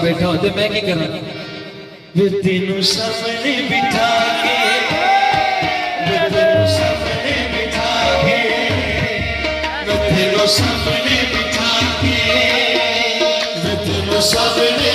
बैठा होते मैं क्या करा वे तेनू सामने बिठा के वे तेनू सामने बिठा के वे तेनू सामने बिठा के वे तेनू सामने